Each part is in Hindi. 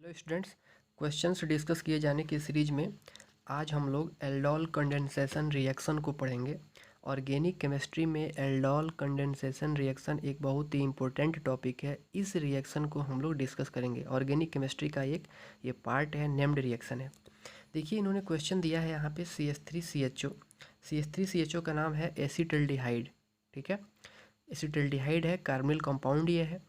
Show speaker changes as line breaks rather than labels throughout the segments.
हेलो स्टूडेंट्स, क्वेश्चंस डिस्कस किए जाने की सीरीज में आज हम लोग एल्डोल कंडेंसेशन रिएक्शन को पढ़ेंगे। ऑर्गेनिक केमिस्ट्री में एल्डोल कंडेंसेशन रिएक्शन एक बहुत ही इंपॉर्टेंट टॉपिक है। इस रिएक्शन को हम लोग डिस्कस करेंगे। ऑर्गेनिक केमिस्ट्री का एक ये पार्ट है, नेम्ड रिएक्शन है। देखिए, इन्होंने क्वेश्चन दिया है यहाँ पे CH3CHO। CH3CHO का नाम है एसिटल्डिहाइड। ठीक है, एसिटल्डिहाइड है, कार्बोनिल कंपाउंड ये है।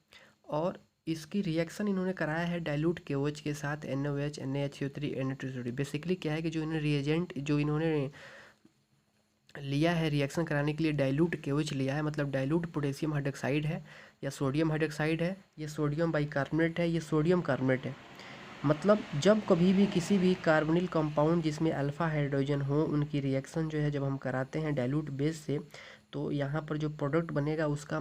और इसकी रिएक्शन इन्होंने कराया है डाइल्यूट KOH के साथ NaOH NaHCO3 Na2CO3। बेसिकली क्या है कि जो इन्होंने रिएजेंट जो इन्होंने लिया है रिएक्शन कराने के लिए डाइल्यूट KOH लिया है, मतलब डाइल्यूट पोटेशियम हाइड्रोक्साइड है या सोडियम हाइड्रोक्साइड है, ये सोडियम बाइकार्बोनेट है, ये सोडियम कार्बोनेट है। मतलब जब कभी भी किसी भी कार्बोनिल कंपाउंड जिसमें अल्फ़ा हाइड्रोजन हो, उनकी रिएक्शन जो है जब हम कराते हैं डाइल्यूट बेस से, तो यहाँ पर जो प्रोडक्ट बनेगा उसका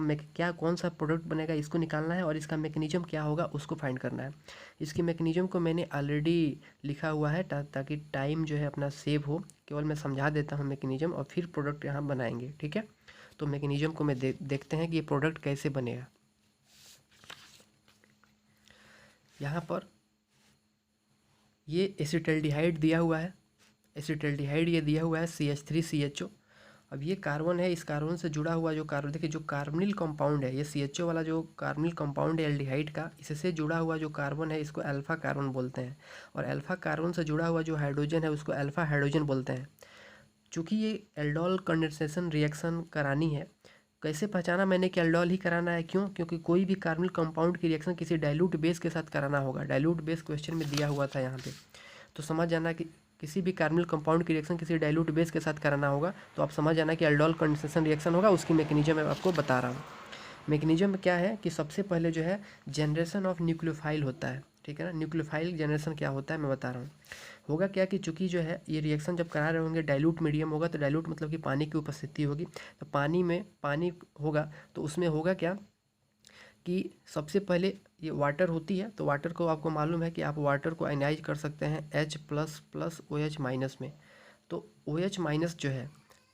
कौन सा प्रोडक्ट बनेगा इसको निकालना है, और इसका मैकेनिज्म क्या होगा उसको फाइंड करना है। इसकी मैकेनिज्म को मैंने ऑलरेडी लिखा हुआ है ताकि टाइम जो है अपना सेव हो। केवल मैं समझा देता हूँ मैकेनिज्म और फिर प्रोडक्ट यहाँ बनाएंगे। ठीक है, तो मैकेनिज्म को मैं देखते हैं कि ये प्रोडक्ट कैसे बनेगा। यहाँ पर ये एसिटल्डिहाइड दिया हुआ है, एसिटल्डिहाइड ये दिया हुआ है CH3CHO। अब ये कार्बन है, इस कार्बन से जुड़ा हुआ जो कार्बन, देखिए जो कार्बनिल कंपाउंड है, ये CHO वाला जो कार्बनिल कंपाउंड है एल्डिहाइड का, इससे जुड़ा हुआ जो कार्बन है इसको अल्फा कार्बन बोलते हैं। और अल्फा कार्बन से जुड़ा हुआ जो हाइड्रोजन है उसको अल्फा हाइड्रोजन बोलते हैं। चूँकि ये एल्डोल कंडेंसेशन रिएक्शन करानी है, कैसे पहचाना मैंने कि एल्डोल ही कराना है? क्यों? क्योंकि कोई भी कार्बनिल कंपाउंड की रिएक्शन किसी डाइल्यूट बेस के साथ कराना होगा। डाइल्यूट बेस क्वेश्चन में दिया हुआ था यहाँ पे, तो समझ जाना कि किसी भी कार्बनिल कंपाउंड की रिएक्शन किसी डाइल्यूट बेस के साथ कराना होगा, तो आप समझ जाना कि एल्डोल कंडेंसेशन रिएक्शन होगा। उसकी मैकेनिज्म मैं आपको बता रहा हूँ। मैकेनिज्म में क्या है कि सबसे पहले जो है जनरेशन ऑफ न्यूक्लियोफाइल होता है। ठीक है ना, न्यूक्लियोफाइल जनरेशन क्या होता है मैं बता रहा हूँ। होगा क्या कि चूंकि जो है ये रिएक्शन जब करा रहे होंगे डाइल्यूट मीडियम होगा, तो डाइल्यूट मतलब कि पानी की उपस्थिति होगी। तो पानी में पानी होगा तो उसमें होगा क्या कि सबसे पहले ये वाटर होती है, तो वाटर को आपको मालूम है कि आप वाटर को आयनाइज कर सकते हैं H++ OH- में। तो OH- जो है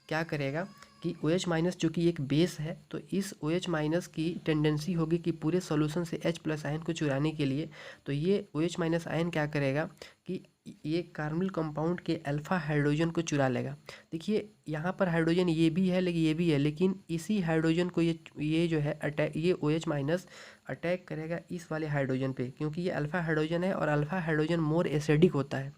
क्या करेगा कि OH- चूँकि एक बेस है, तो इस OH- की टेंडेंसी होगी कि पूरे सॉल्यूशन से H+ आयन को चुराने के लिए। तो ये OH- आयन क्या करेगा कि ये कार्बनिल कंपाउंड के अल्फ़ा हाइड्रोजन को चुरा लेगा। देखिए यहाँ पर हाइड्रोजन ये भी है, लेकिन ये भी है, लेकिन इसी हाइड्रोजन को ये जो है अटैक, ये OH- अटैक करेगा इस वाले हाइड्रोजन पे, क्योंकि ये अल्फ़ा हाइड्रोजन है और अल्फ़ा हाइड्रोजन मोर एसिडिक होता है।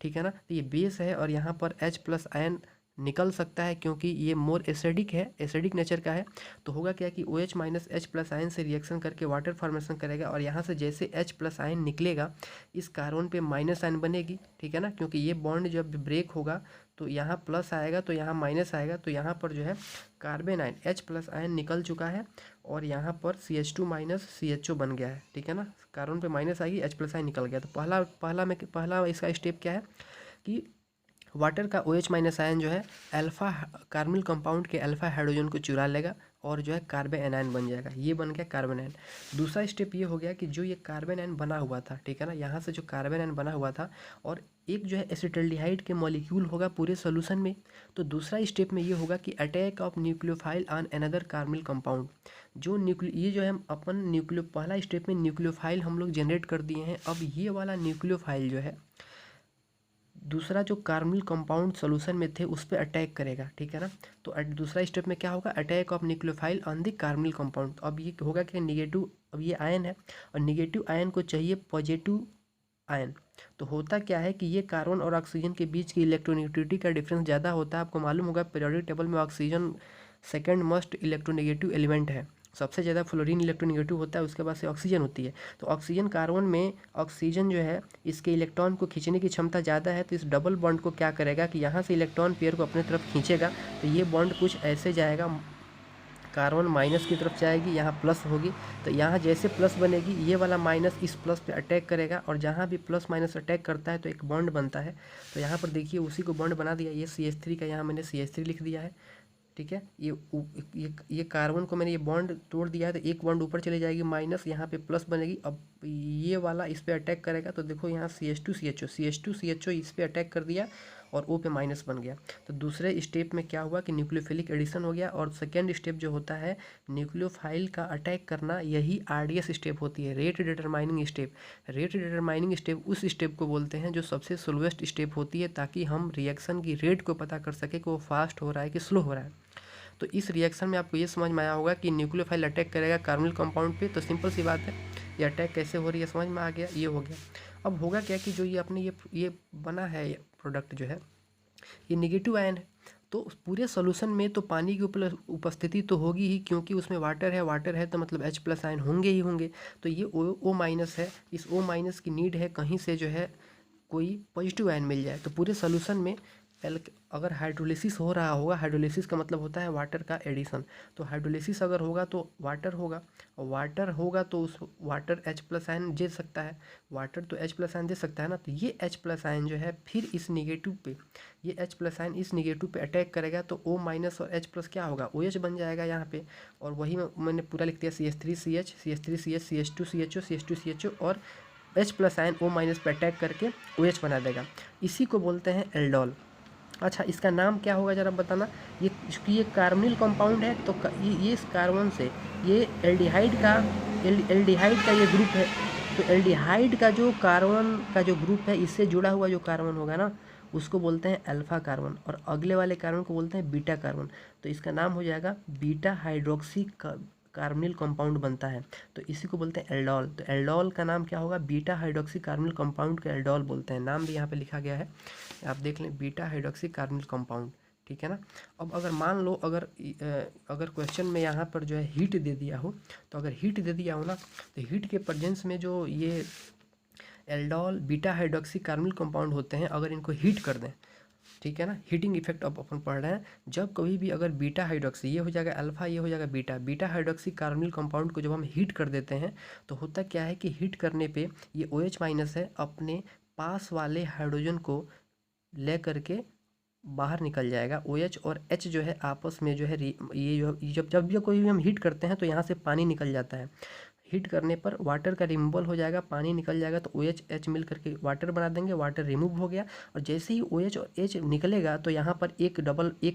ठीक है ना, तो ये बेस है और यहाँ पर H+ आयन निकल सकता है क्योंकि ये मोर एसिडिक है, एसिडिक नेचर का है। तो होगा क्या कि OH- H+ आयन से रिएक्शन करके वाटर फॉर्मेशन करेगा, और यहाँ से जैसे H+ आयन निकलेगा इस कार्बन पे माइनस आयन बनेगी। ठीक है ना, क्योंकि ये बॉन्ड जब ब्रेक होगा तो यहाँ प्लस आएगा तो यहाँ माइनस आएगा, तो यहाँ पर जो है कार्बन आयन H+ आयन निकल चुका है और यहाँ पर CH2- CHO बन गया है। ठीक है ना, कार्बन पे माइनस आएगी, H+ आयन निकल गया। तो पहला इसका स्टेप क्या है कि वाटर का OH- आयन जो है अल्फ़ा कार्बनिल कंपाउंड के अल्फ़ा हाइड्रोजन को चुरा लेगा और जो है कार्बन एनायन बन जाएगा। ये बन गया कार्बन आयन। दूसरा स्टेप ये हो गया कि जो ये कार्बन आयन बना हुआ था, ठीक है ना, यहाँ से जो कार्बन आयन बना हुआ था और एक जो है एसिटल्डिहाइड के मॉलिक्यूल होगा पूरे सोल्यूशन में। तो दूसरा स्टेप में ये होगा कि attack of nucleophile on another carbonyl compound. जो ये जो है अपन पहला स्टेप में न्यूक्लियोफाइल हम लोग जनरेट कर दिए हैं। अब ये वाला न्यूक्लियोफाइल जो है दूसरा जो कार्बनिल कंपाउंड सोल्यूशन में थे उस पर अटैक करेगा। ठीक है ना, तो दूसरा स्टेप में क्या होगा, attack of nucleophile on the carbonyl compound. अब ये होगा कि नेगेटिव, अब ये आयन है और नेगेटिव आयन को चाहिए पॉजिटिव आयन। तो होता क्या है कि ये कार्बन और ऑक्सीजन के बीच की इलेक्ट्रोनेगेटिविटी का डिफरेंस ज़्यादा होता है। आपको मालूम होगा पीरियोडिक टेबल में oxygen second most electronegative element है। सबसे ज़्यादा फ्लोरीन इलेक्ट्रोनेगेटिव होता है, उसके बाद से ऑक्सीजन होती है। तो ऑक्सीजन कार्बन में ऑक्सीजन जो है इसके इलेक्ट्रॉन को खींचने की क्षमता ज़्यादा है, तो इस डबल बॉन्ड को क्या करेगा कि यहाँ से इलेक्ट्रॉन पेयर को अपने तरफ खींचेगा। तो ये बॉन्ड कुछ ऐसे जाएगा, कार्बन माइनस की तरफ जाएगी, यहाँ प्लस होगी। तो यहाँ जैसे प्लस बनेगी ये वाला माइनस इस प्लस पे अटैक करेगा, और जहाँ भी प्लस माइनस अटैक करता है तो एक बॉन्ड बनता है। तो यहाँ पर देखिए उसी को बॉन्ड बना दिया, ये CH3 का यहाँ मैंने CH3 लिख दिया है। ठीक है, ये कार्बन को मैंने ये बॉन्ड तोड़ दिया है, तो एक बॉन्ड ऊपर चले जाएगी माइनस, यहाँ पे प्लस बनेगी। अब ये वाला इस पे अटैक करेगा तो देखो यहाँ CH2CHO इस पे अटैक कर दिया और O पे माइनस बन गया। तो दूसरे स्टेप में क्या हुआ कि न्यूक्लियोफिलिक एडिशन हो गया। और सेकेंड स्टेप जो होता है न्यूक्लियोफाइल का अटैक करना, यही RDS स्टेप होती है, rate determining step. Rate determining step उस स्टेप को बोलते हैं जो सबसे स्लोएस्ट स्टेप होती है, ताकि हम रिएक्शन की रेट को पता कर सके कि वो फास्ट हो रहा है कि स्लो हो रहा है। तो इस रिएक्शन में आपको ये समझ में आया होगा कि न्यूक्लियोफाइल अटैक करेगा कार्बोनिल कंपाउंड पे, तो सिंपल सी बात है, ये अटैक कैसे हो रही है समझ में आ गया, ये हो गया। अब होगा क्या कि जो ये अपने ये बना है ये प्रोडक्ट जो है ये निगेटिव आयन है, तो पूरे सोल्यूशन में तो पानी की उपस्थिति तो होगी ही, क्योंकि उसमें वाटर है तो मतलब H+ आयन होंगे ही होंगे। तो ये O- है, इस O- की नीड है कहीं से जो है कोई पॉजिटिव आयन मिल जाए। तो पूरे सोल्यूशन में अगर हाइड्रोलिसिस हो रहा होगा, हाइड्रोलिसिस का मतलब होता है वाटर का एडिशन, तो हाइड्रोलिसिस अगर होगा तो वाटर होगा, और वाटर होगा तो उस वाटर H+ आयन दे सकता है, वाटर तो H+ आयन दे सकता है ना। तो ये H+ आयन जो है फिर इस निगेटिव पे, ये H+ आयन इस निगेटिव पे अटैक करेगा तो O- और H+ क्या होगा, OH बन जाएगा यहाँ पे। और वही मैंने पूरा लिख दिया CH3CH CH3CH CH2CHO CH2CHO और H+ आयन O- पे अटैक करके OH बना देगा। इसी को बोलते हैं एल्डोल। अच्छा, इसका नाम क्या होगा ज़रा बताना। ये चूँकि ये कार्बोनिल कंपाउंड है तो ये इस कार्बन से ये एल्डिहाइड का ये ग्रुप है, तो एल्डिहाइड का जो कार्बन का जो ग्रुप है इससे जुड़ा हुआ जो कार्बन होगा ना उसको बोलते हैं अल्फा कार्बन, और अगले वाले कार्बन को बोलते हैं बीटा कार्बन। तो इसका नाम हो जाएगा बीटा हाइड्रोक्सी कार्बोनिल कंपाउंड बनता है, तो इसी को बोलते हैं एल्डोल। तो एल्डोल का नाम क्या होगा, बीटा हाइड्रोक्सी कार्बोनिल कंपाउंड को एल्डोल बोलते हैं। नाम भी यहाँ पे लिखा गया है, आप देख लें, बीटा हाइड्रोक्सी कार्बोनिल कंपाउंड, ठीक है ना। अब अगर मान लो अगर क्वेश्चन में यहाँ पर जो है हीट दे दिया हो, तो अगर हीट दे दिया हो ना, तो हीट के प्रेजेंस में जो ये aldol beta hydroxy carbonyl compound होते हैं, अगर इनको हीट कर दें, ठीक है ना, हीटिंग इफेक्ट अब अपन पढ़ रहे हैं, जब कभी भी अगर बीटा हाइड्रोक्सी, ये हो जाएगा अल्फा, ये हो जाएगा बीटा हाइड्रोक्सी कार्बोनिल कंपाउंड को जब हम हीट कर देते हैं तो होता क्या है कि हीट करने पे ये OH- है अपने पास वाले हाइड्रोजन को ले करके बाहर निकल जाएगा। OH और H जो है आपस में जो है ये जो जब भी कोई भी हम हीट करते हैं तो यहाँ से पानी निकल जाता है। हीट करने पर वाटर का रिमूवल हो जाएगा, पानी निकल जाएगा, तो OH H मिल करके वाटर बना देंगे, वाटर रिमूव हो गया। और जैसे ही OH और H निकलेगा तो यहाँ पर एक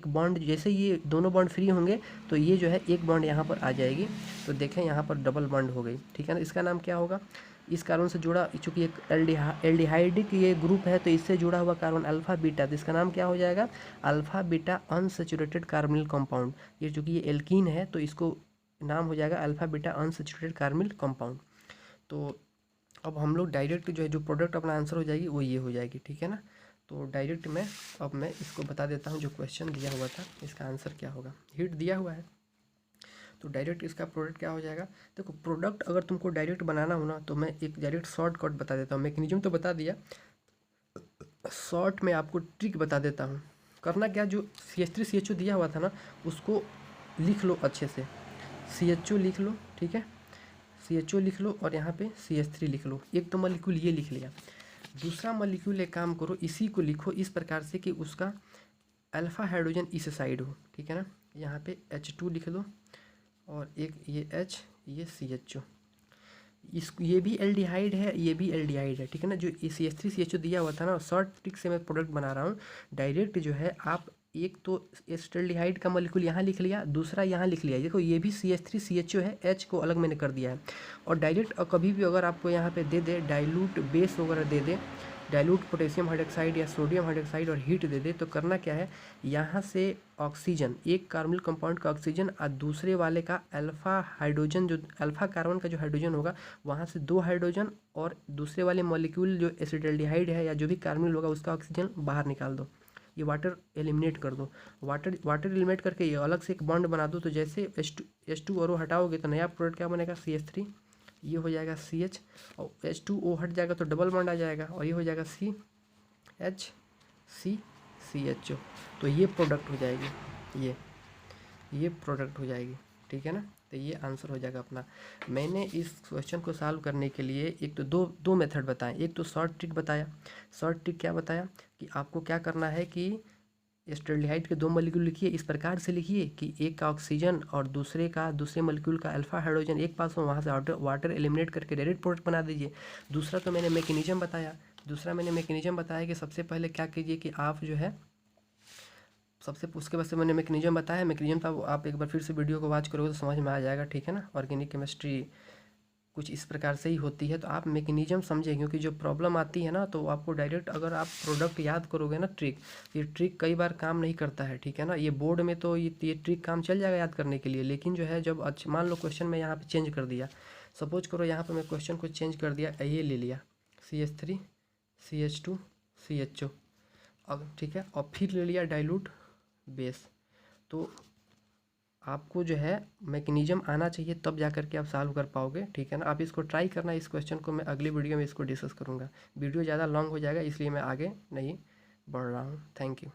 बॉन्ड, जैसे ये दोनों बॉन्ड फ्री होंगे तो ये जो है एक बॉन्ड यहाँ पर आ जाएगी, तो देखें यहाँ पर डबल बॉन्ड हो गई, ठीक है ना। इसका नाम क्या होगा, इस कार्बन से जुड़ा, चूँकि एक एल्डिहाइडिक ये ग्रुप है तो इससे जुड़ा हुआ कार्बन अल्फा बीटा, तो इसका नाम क्या हो जाएगा, alpha beta unsaturated carbonyl compound. ये चूँकि ये एल्कीन है तो इसको नाम हो जाएगा alpha beta unsaturated carbonyl compound. तो अब हम लोग डायरेक्ट जो है जो प्रोडक्ट अपना आंसर हो जाएगी वो ये हो जाएगी, ठीक है ना। तो डायरेक्ट मैं इसको बता देता हूँ, जो क्वेश्चन दिया हुआ था इसका आंसर क्या होगा। हीट दिया हुआ है तो डायरेक्ट इसका प्रोडक्ट क्या हो जाएगा। देखो, प्रोडक्ट अगर तुमको डायरेक्ट बनाना हो ना तो मैं एक डायरेक्ट शॉर्टकट बता देता हूँ, मैकेनिज्म तो बता दिया, शॉर्ट में आपको ट्रिक बता देता हूँ। करना क्या, जो CH3CHO दिया हुआ था ना उसको लिख लो अच्छे से, CHO लिख लो, ठीक है, CHO लिख लो और यहाँ पे CH3 लिख लो। एक तो मॉलिक्यूल ये लिख लिया, दूसरा मॉलिक्यूल एक काम करो, इसी को लिखो इस प्रकार से कि उसका अल्फ़ा हाइड्रोजन इस साइड हो, ठीक है ना। यहाँ पे H2 लिख लो और एक ये H, ये CHO, ये भी एल्डिहाइड है, ये भी एल्डिहाइड है, ठीक है ना। जो CH3CHO दिया हुआ था ना, शॉर्ट ट्रिक से मैं प्रोडक्ट बना रहा हूँ। डायरेक्ट जो है आप एक तो एस्टल्डिहाइड का मॉलिक्यूल यहाँ लिख लिया, दूसरा यहाँ लिख लिया, देखो ये भी CH3CHO है, H को अलग मैंने कर दिया है। और डायरेक्ट कभी भी अगर आपको यहाँ पे दे दे डाइल्यूट बेस वगैरह दे दे, डाइल्यूट पोटेशियम हाइड्रोक्साइड या सोडियम हाइड्रोक्साइड और हीट दे दे, तो करना क्या है, यहाँ से ऑक्सीजन, एक कार्बोनिल कंपाउंड का ऑक्सीजन और दूसरे वाले का अल्फा हाइड्रोजन, जो अल्फा कार्बन का जो हाइड्रोजन होगा वहाँ से 2 हाइड्रोजन, और दूसरे वाले मॉलिक्यूल जो एसिटल्डिहाइड है या जो भी कार्बोनिल होगा उसका ऑक्सीजन बाहर निकाल दो, ये वाटर एलिमिनेट कर दो। वाटर एलिमिनेट करके ये अलग से एक बॉन्ड बना दो, तो जैसे H2 और वो हटाओगे तो नया प्रोडक्ट क्या बनेगा, CH3, ये हो जाएगा CH, और H2O हट जाएगा तो डबल बॉन्ड आ जाएगा और ये हो जाएगा CH3CHO। तो ये प्रोडक्ट हो जाएगी, ये प्रोडक्ट हो जाएगी, ठीक है ना। तो ये आंसर हो जाएगा अपना। मैंने इस क्वेश्चन को सॉल्व करने के लिए एक तो दो मेथड बताए, एक तो शॉर्ट ट्रिक बताया। शॉर्ट ट्रिक क्या बताया कि आपको क्या करना है कि एसिटाल्डिहाइड के 2 मॉलिक्यूल लिखिए, इस प्रकार से लिखिए कि एक का ऑक्सीजन और दूसरे मॉलिक्यूल का अल्फा हाइड्रोजन एक पास हो, वहाँ से वाटर एलिमिनेट करके डायरेक्ट प्रोडक्ट बना दीजिए। दूसरा मैंने मैकेनिज्म बताया कि सबसे पहले क्या कीजिए कि आप जो है उसके बाद से मैंने मैकेनिज्म बताया। मैकेनिज्म तो आप एक बार फिर से वीडियो को वॉच करोगे तो समझ में आ जाएगा, ठीक है ना। ऑर्गेनिक केमिस्ट्री कुछ इस प्रकार से ही होती है, तो आप मैकेनिज्म समझें, क्योंकि जो प्रॉब्लम आती है ना तो आपको डायरेक्ट अगर आप प्रोडक्ट याद करोगे ना, ये ट्रिक कई बार काम नहीं करता है, ठीक है ना। ये बोर्ड में तो ये ट्रिक काम चल जाएगा याद करने के लिए, लेकिन जो है जब मान लो क्वेश्चन में यहाँ पे चेंज कर दिया, सपोज करो यहाँ पर मैं क्वेश्चन को चेंज कर दिया, ये ले लिया CH3 CH2 CHO, अब ठीक है, और फिर ले लिया डाइल्यूट बेस, तो आपको जो है मैकेनिज्म आना चाहिए, तब जा करके आप सॉल्व कर पाओगे, ठीक है ना। आप इसको ट्राई करना, इस क्वेश्चन को मैं अगली वीडियो में इसको डिस्कस करूँगा। वीडियो ज़्यादा लॉन्ग हो जाएगा इसलिए मैं आगे नहीं बढ़ रहा हूँ। Thank you.